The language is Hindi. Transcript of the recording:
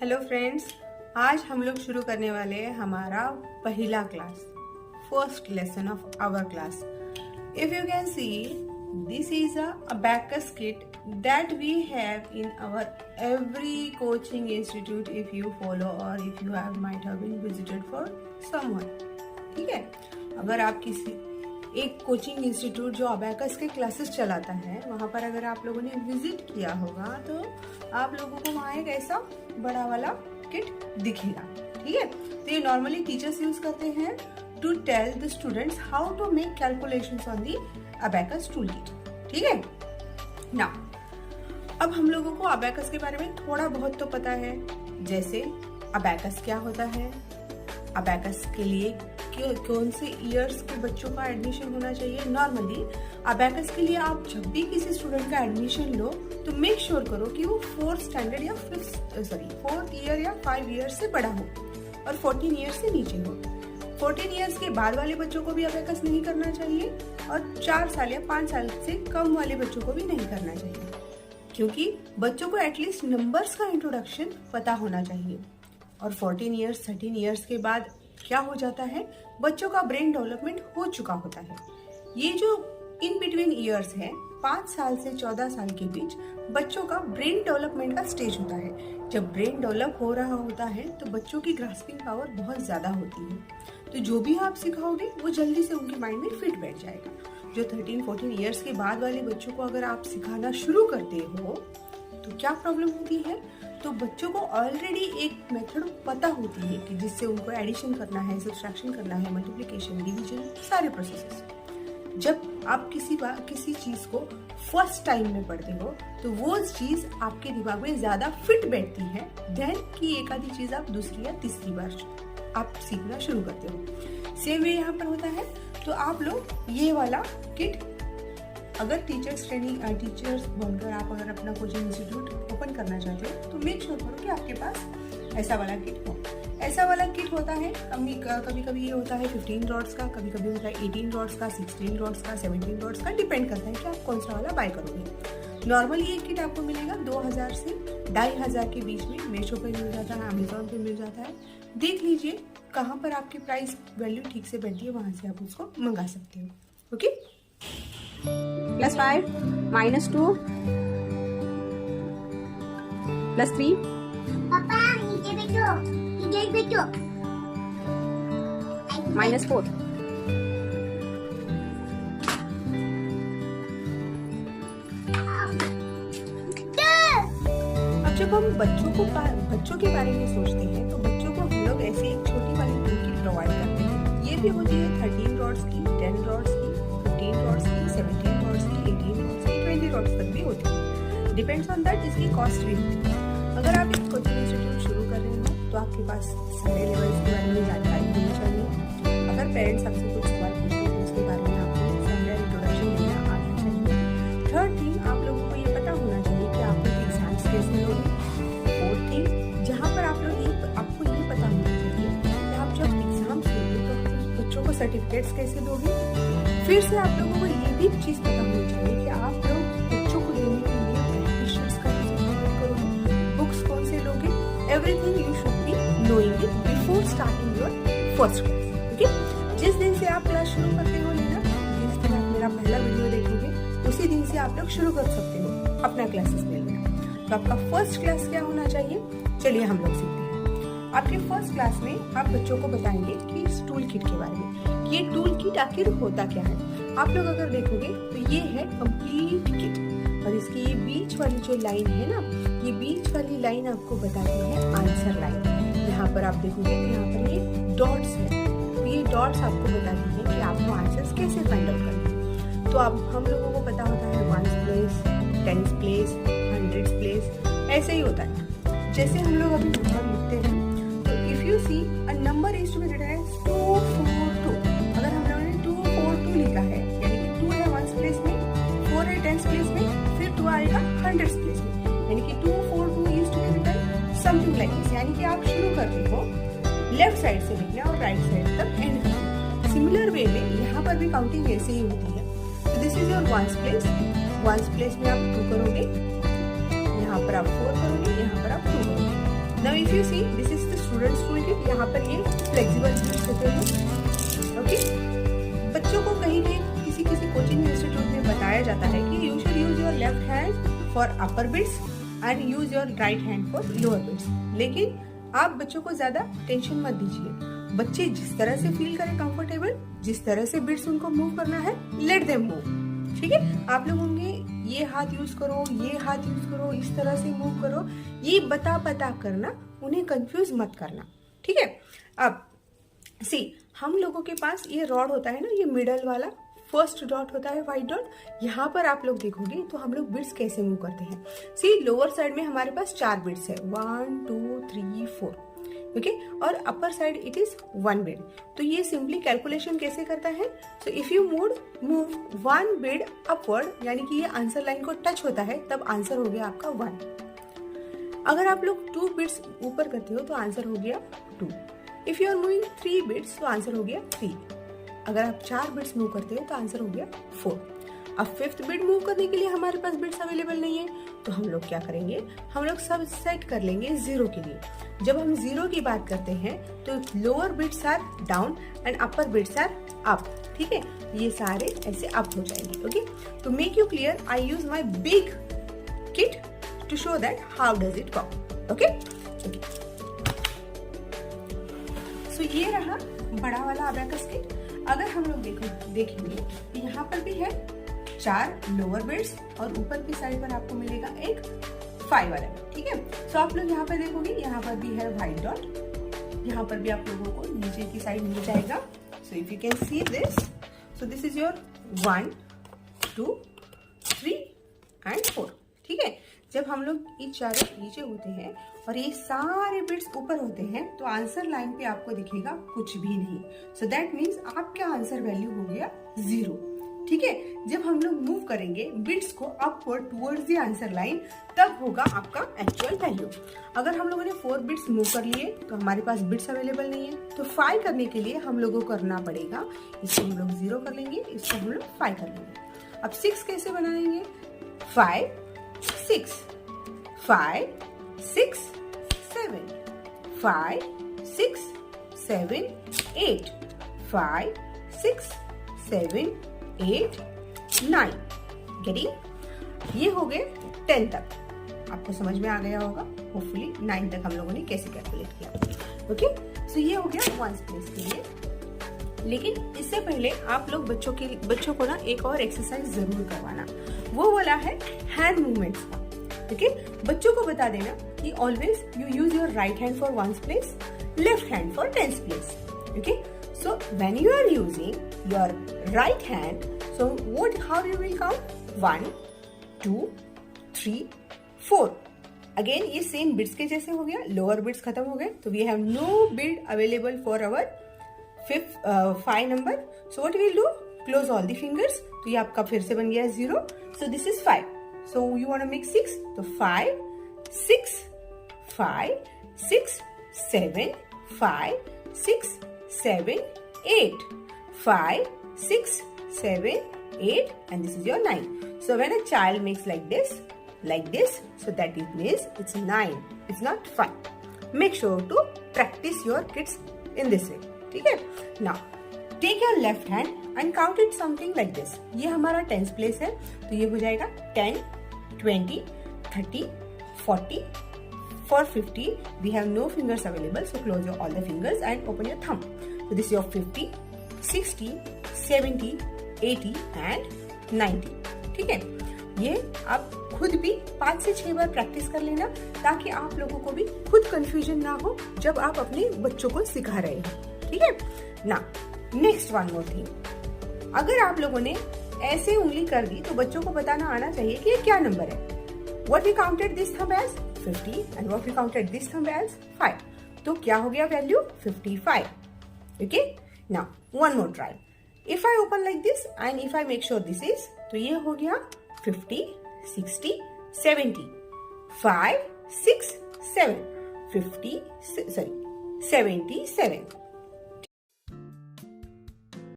हेलो फ्रेंड्स, आज हम लोग शुरू करने वाले हैं हमारा पहला class, first lesson of our class. If you can see, this is a abacus kit that we have in our every coaching institute if you follow or if you have might have been visited for someone। ठीक है, अगर आप किसी एक कोचिंग इंस्टीट्यूट जो अबैकस के क्लासेस चलाता है वहाँ पर अगर आप लोगों ने विजिट किया होगा तो आप लोगों को वहाँ एक ऐसा बड़ा वाला किट दिखेगा। ठीक है, तो ये नॉर्मली टीचर्स यूज करते हैं to tell the students how to make calculations on the abacus tool kit. ठीक है ना, अब हम लोगों को अबैकस के बारे में थोड़ा बहुत तो पता है, जैसे अबैकस क्या होता है, अबैकस के लिए कौन से ईयर्स के बच्चों का एडमिशन होना चाहिए। नॉर्मली अबैकस के लिए आप जब भी किसी स्टूडेंट का एडमिशन लो तो मेक श्योर करो कि वो 4th स्टैंडर्ड या 4th ईयर या 5 ईयर से बड़ा हो और 14 ईयर से नीचे हो। 14 ईयर्स के बाद वाले बच्चों को भी अबैकस नहीं करना चाहिए और 4 साल या 5 साल से कम वाले बच्चों को भी नहीं करना चाहिए, क्योंकि बच्चों को एटलीस्ट नंबर्स का इंट्रोडक्शन पता होना चाहिए। और 14 ईयर्स 13 ईयर्स के बाद क्या हो जाता है, बच्चों का ब्रेन डेवलपमेंट हो चुका होता है। ये जो इन बिटवीन ईयर्स है, 5 साल से 14 साल के बीच बच्चों का ब्रेन डेवलपमेंट का स्टेज होता है। जब ब्रेन डेवलप हो रहा होता है तो बच्चों की ग्रास्पिंग पावर बहुत ज्यादा होती है, तो जो भी आप सिखाओगे वो जल्दी से उनके माइंड में फिट बैठ जाएगा। जो 13-14 ईयर्स के बाद वाले बच्चों को अगर आप सिखाना शुरू करते हो तो क्या प्रॉब्लम होती है, तो बच्चों को ऑलरेडी एक मेथड पता होती है कि जिससे उनको एडिशन करना है, सब्ट्रैक्शन करना है, मल्टीप्लिकेशन, डिवीजन, सारे प्रोसेसेस। जब आप किसी चीज को फर्स्ट टाइम में पढ़ते हो तो वो चीज आपके दिमाग में ज्यादा फिट बैठती है देन कि एक आधी चीज आप दूसरी या तीसरी बार आप सीखना शुरू करते हो। सेम वे यहाँ पर होता है। तो आप लोग ये वाला किट अगर टीचर्स बनकर आप अगर अपना कोचिंग इंस्टीट्यूट ओपन करना चाहते हो तो मेक श्योर करो कि आपके पास ऐसा वाला किट हो। ऐसा वाला किट होता है कभी कभी ये होता है 15 रॉड्स का, कभी कभी होता है 18 रॉड्स का, 16 रॉड्स का, 17 रॉड्स का, डिपेंड करता है कि आप कौन सा वाला बाय करोगे। नॉर्मली ये किट आपको मिलेगा 2000 से 2500 के बीच में। मीशो पे मिल जाता है, अमेजोन पे मिल जाता है। देख लीजिए कहाँ पर आपकी प्राइस वैल्यू ठीक से बैठती है, वहां से आप उसको मंगा सकते हो। ओके, +5 -2 +3 पापा नीचे बैठो -4 अब जब हम बच्चों के बारे में सोचते हैं तो बच्चों को हम लोग ऐसे एक छोटी वाली टूल किट प्रोवाइड करते हैं। ये भी होती है 13 रॉड्स की, 10 रॉड्स की, 15 रॉड्स की, 17 रॉड्स की, 18 रॉड्स की, 20 रॉड्स तक भी होती है। डिपेंड्स ऑन दैट इसकी कॉस्ट भी होती है। अगर आप एक कोचिंग इंस्टीट्यूट शुरू कर रहे हो तो आपके पास सारे लेवल्स के बारे में जानकारी होनी चाहिए। अगर पेरेंट्स आपसे कुछ सवाल पूछते हैं तो उसके बारे में आपको समझा इंट्रोडक्शन देना आना चाहिए। थर्ड थिंग, आप लोगों को ये पता होना चाहिए कि आप लोग एग्जाम्स कैसे लोगे। फोर्थ थिंग, जहाँ पर आपको ये पता होना चाहिए कि आप जब एग्जाम्स दोगे तो बच्चों को सर्टिफिकेट्स कैसे दोगे। फिर से आप लोगों को ये भी चीज पता होनी चाहिए कि आप लोग बच्चों को देने के लिए प्रैक्टिशनर्स का प्रोवाइड करोगे, बुक्स कौन से लोगे। Everything you should be knowing it before starting your first class. Okay, जिस दिन से आप क्लास शुरू करते हो लेना, जिस दिन आप मेरा पहला वीडियो देखोगे उसी दिन से आप लोग शुरू कर सकते हो अपना क्लासेस ले लेना। तो आपका फर्स्ट क्लास क्या होना चाहिए, चलिए हम लोग सीखते हैं। आपके फर्स्ट क्लास में आप बच्चों को बताएंगे कि इस टूल किट के बारे में। ये टूल किट आखिर होता क्या है। आप लोग अगर देखोगे तो ये है कंप्लीट किट, और इसकी ये बीच वाली जो लाइन है ना, ये बीच वाली लाइन आपको बताती है आंसर लाइन। यहाँ पर आप देखोगे तो यहाँ पर ये डॉट्स है, तो ये डॉट्स आपको बताती है कि आपको आंसर्स कैसे फाइंड आउट करने हैं। तो अब हम लोगों को पता होता है 1s place, 10s place, 100s place, ऐसे ही होता है। जैसे हम लोग अभी नंबर लिखते हैं तो if you see a number is to be written as 242। अगर हम लोगों ने 242 लिखा है, यानी कि 2 है 1s प्लेस में, 4 है 10s प्लेस में, फिर 2 आएगा 100s प्लेस में, यानी कि 242 is to be written something like this. यानी कि आप शुरू करते हो लेफ्ट साइड से लिखना और राइट साइड तक एंड करना। सिमिलर वे में यहाँ पर भी काउंटिंग ऐसे ही होती है। तो this is your 1s place. 1s place में आप 2 करोगे, यहाँ पर आप 4 करोगे, यहाँ पर आप 2 करोगे। Now if you C this is the students tool kit, यहाँ पर ये फ्लेक्सिबल बिट्स होते हैं। ओके, बच्चों को कहीं भी किसी कोचिंग इंस्टीट्यूट में बताया जाता है कि you should use your left hand for upper bits and use your right hand for lower bits. लेकिन आप बच्चों को ज्यादा टेंशन मत दीजिए, बच्चे जिस तरह से फील करें कंफर्टेबल, जिस तरह से बिट्स उनको मूव करना है, लेट देम मूव। ठीक है, आप लोग होंगे ये हाथ यूज करो, ये हाथ यूज करो, इस तरह से मूव करो, ये बता करना, उन्हें कंफ्यूज मत करना। ठीक है, अब सी हम लोगों के पास ये रॉड होता है ना, ये मिडल वाला फर्स्ट डॉट होता है, व्हाइट डॉट। यहाँ पर आप लोग देखोगे तो हम लोग बिट्स कैसे मूव करते हैं। सी लोअर साइड में हमारे पास 4 बिट्स है, 1 2 3 4। ओके, और upper side it is 1 bit. तो ये सिंपली कैलकुलेशन कैसे करता है, so if you move 1 bit upward, यानी कि ये आंसर लाइन को टच होता है, तब आंसर हो गया आपका 1। अगर आप लोग 2 बिट्स ऊपर करते हो तो आंसर हो गया 2। If you are moving 3 bits तो आंसर हो गया 3। अगर आप 4 बिट्स मूव करते हो तो आंसर हो गया 4। अब 5th बिट मूव करने के लिए हमारे पास बिट्स अवेलेबल नहीं है, तो हम लोग क्या करेंगे, हम लोग सब सेट कर लेंगे 0 के लिए। जब हम 0 की बात करते हैं तो lower bits are down and upper bits are up. ठीक है, ये सारे ऐसे अप हो जाएंगे। Okay, to make you clear I use my big kit to show that how does it work. Okay, so ये रहा बड़ा वाला अबैकस किट। अगर हम लोग देखेंगे तो यहाँ पर भी है 4 लोअर बिट्स और ऊपर की साइड पर आपको मिलेगा एक 5 वाला। ठीक है, सो आप लोग यहाँ पर देखोगे, यहाँ पर भी है व्हाइट डॉट, यहाँ पर भी आप लोगों को नीचे की साइड मिल जाएगा। So if you can see this, so this is your 1 2 3 and 4। ठीक है, जब हम लोग ये चारों नीचे होते हैं और ये सारे बिट्स ऊपर होते हैं तो आंसर लाइन पे आपको दिखेगा कुछ भी नहीं। सो दैट मीन्स आपका आंसर वैल्यू हो गया 0। ठीक है, जब हम लोग मूव करेंगे बिट्स को upward towards the answer line, तब होगा आपका एक्चुअल वैल्यू। अगर हम लोगों ने 4 बिट्स मूव कर लिए तो हमारे पास बिट्स अवेलेबल नहीं है, तो 5 करने के लिए हम लोगों को करना पड़ेगा, इसको हम लोग 0 कर लेंगे, इसको हम लोग 5 कर लेंगे। अब 6 कैसे बनाएंगे, 5 6 5 6 7 5 6 7 8 5 6 7 8 9। गेटिंग, ये हो गए 10 तक। आपको समझ में आ गया होगा होपफुली 9 तक हम लोगों ने कैसे कैलकुलेट किया। ओके, सो ये हो गया 1 प्लेस के लिए। लेकिन इससे पहले आप लोग बच्चों को ना एक और एक्सरसाइज जरूर करवाना, वो वाला है हैंड मूवमेंट्स का। ओके, बच्चों को बता देना कि always you use your right hand for 1th place, left hand for 10th place. Okay, so when you are using your right hand, so how you will count, 1 2 3 4। Again ये सेम बिट्स के जैसे हो गया, लोअर बिट्स खत्म हो गए, तो we have no bit available for our 5 number. So what will do, close all the fingers. तो ये आपका फिर से बन गया 0। So this is 5, so you want to make 6, तो 5 6 5 6 7 5 6 7 8 5 6 7 8 and this is your 9. So when a child makes like this, so that it means it's 9, it's not 5. Make sure to practice your kids in this way. ठीक है, now take your left hand and count it something like this. ये हमारा 10th place है, तो ये हो जाएगा 10 20 30 40। For 50, we have no fingers available, so close all the fingers and open your thumb. So this is your 50, 60, 70, 80 and 90. ठीक है, ये आप खुद भी 5 से 6 बार प्रैक्टिस कर लेना, ताकि आप लोगों को भी खुद कंफ्यूजन ना हो जब आप अपने बच्चों को सिखा रहे हैं। ठीक है ना, नेक्स्ट वन मोर थिंग, अगर आप लोगों ने ऐसे उंगली कर दी तो बच्चों को बताना आना चाहिए कि ये क्या नंबर है। What we counted this thumb as 50 and what we counted this thumb as 5. तो क्या हो गया value 55. Okay? Now one more try. If I open like this and if I make sure this is, तो ये हो गया 50 60 70 5 6 7 77।